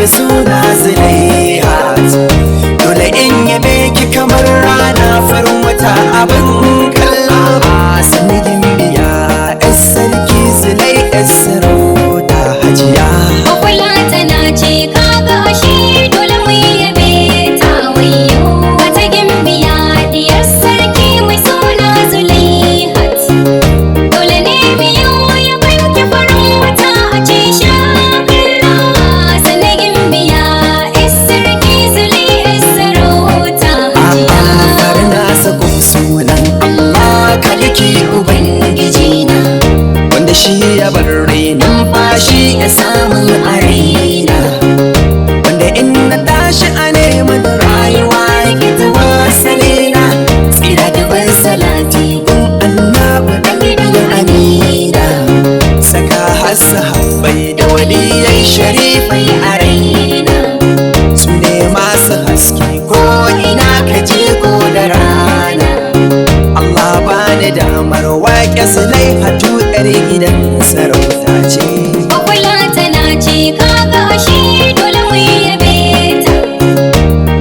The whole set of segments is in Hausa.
mai suna Zulaihat. Dole in yabe ki kamar rana farin wata abin kallo. Sani gimbiya yar sarki Zulai yar sarauta hajiya. Kwakwala tana ce kaga ashe dole mu yabe ta wayo. Wata gimbiya diyar sarki mai suna Zulaihat. Dole ne mu yaban ki farin wata a ce shakira. Sani gimbiya yar sarki Zulai yar sarauta hajiya. Farin na sako sunan Allah kaliki ubangiji na, wanda shi ya bar rai numfashi ya samu a raina, wanda in na tashi a neman rayuwa ya ta wasalina. Tsira da ban salati gun annabi dan gidan amina, saka hassa habbai da waliyai sharifai a raina. Su ne masu haske ko ina ka je ko da rana. Allah bani damar waƙe Zulaihatu yar gidan sarauta ce. Kwakwala tana ce kaga ashe dole mu yabe ta.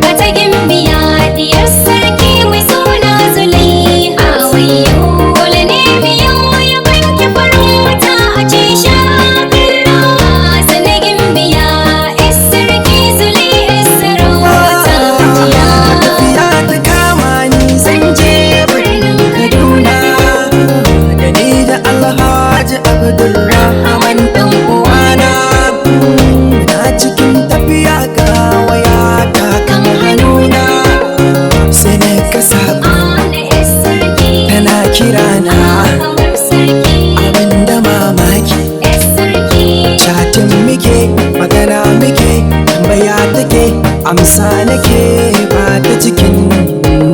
Wata gimbiya diyar sarki mai suna Zulaihat wayo. Dole ne mu yaban ki farin wata a ce shakira. Sani gimbiya yar sarki Zulai yar sarauta hajiya. Tafiya ta kama ni zan je birnin Kaduna, da ni da Alhaji Abdulrahman dan uwana. Na cikin tafiya ga waya ta kan hannuna, sai na kasa Ana yar sarki tana kira na kamar sarki. abinda mamaki. Yar sarki Chatin muke magana muke tambaya take amsa nake ba ta cikin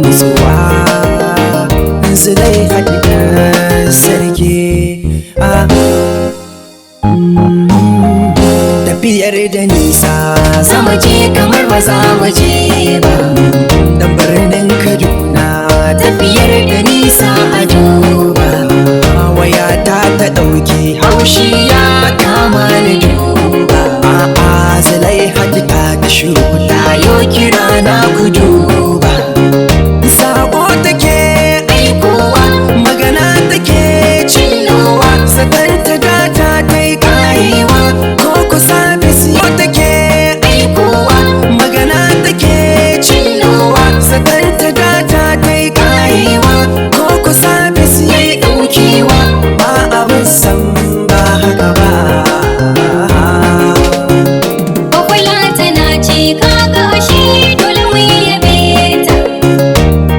nutsuwa. Zulaihat yar sarki. Tafiyar da nisa sama je kamar ba za mu je ba, dan birnin Kaduna tafiyar da nisa a duba. Wayata ta ɗauki haushi ya kama ni duba. Zulaihat ta da shiru ta yo kira na ku duba. Sako take aikowa magana take cillowa, sakar ta data ta yi karewa ko kusa da siyo take aikowa magana take cillowa, sakar ta data ta yi karewa ko kusa da siyo daukewa. Ba abin san ba haka ba. kwakwala tana ce kaga ashe dole mu yabe ta.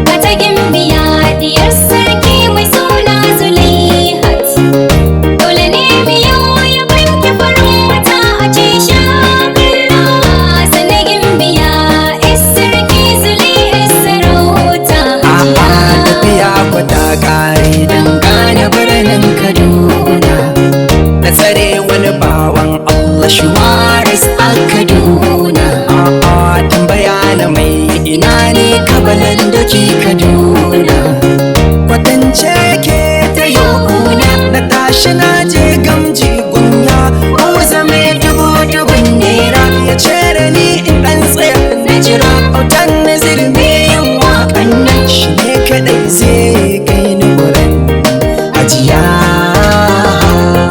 Wata gimbiya diyar sarki mai suna Zulaihat. Dole ne mu yaban ki farin wata a ce shakira. Sani gimbiya yar sarki Zulai yar sarauta hajiya. Tafiya kwata kare don gane birnin Kaduna, na tsare wani bawan Allah Shuwaris a Kaduna. Tambaya na mai ina ne kabalan da ke Kaduna, kwatance ke ta yokuna. Na tashi na je gamji gunya, hausa mai dubun naira. Ya cere ni in ɗan tsaya na jira autan na zirme yin waƙan nan. Shi ne kaɗai zai kai ni wurin ajiya.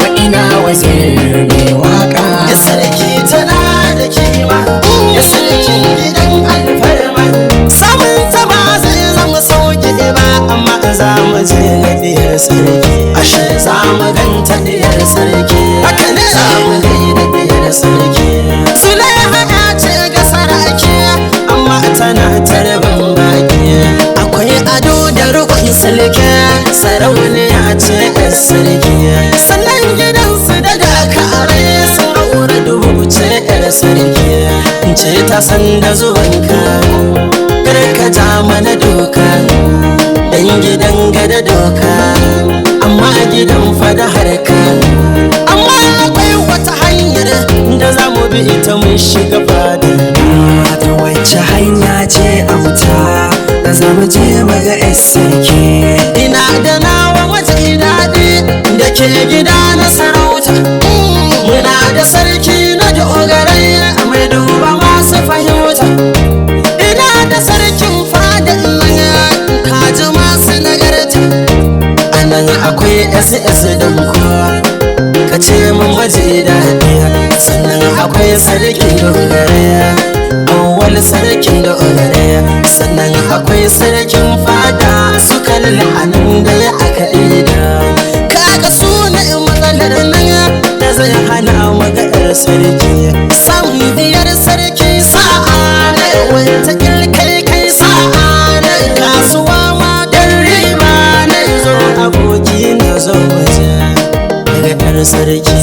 Wa ina wazir mai waƙa. Ya sarki tana da kima, ya sarki gidan alfarma. Samun ta ba zai zama sauki ba, amma za mu je ga diyar sarki. Ashe za mu ganta diyar sarki, haka ne za mu gaida diyar sarki. Zulaiha ya ce ga saraki, amma tana tarban baki. Akwai ado da rukun silke, sarauniya ce yar sarki. Sannan gidansu da dakare sun aure dubu ce yar sarki. Ce ta san da zuwanka, karkata mana doka. Dan gidan gada doka, amma gidan fada harka. Amma akwai wata hanyar da za mu bi ita mun shiga fada. Ta wacce hanya ce auta da zamu je maga yar sarki. Ina da nawa maji daɗi da ke gida na sarauta. Muna da sarki na dogarai a mai ce mun waje daɗi. Sannan akwai sarkin dogare, awwal sarkin dogare. Sannan akwai sarkin fada, suka la'anin da ya aka ida. Kaga sunan matsalar nan da zai hana maganar sarki. Samun biyar sarki sa'a na wata kai sa'a na kasuwa ma don riba na zo aboki na zo waje daga ɗar sarki.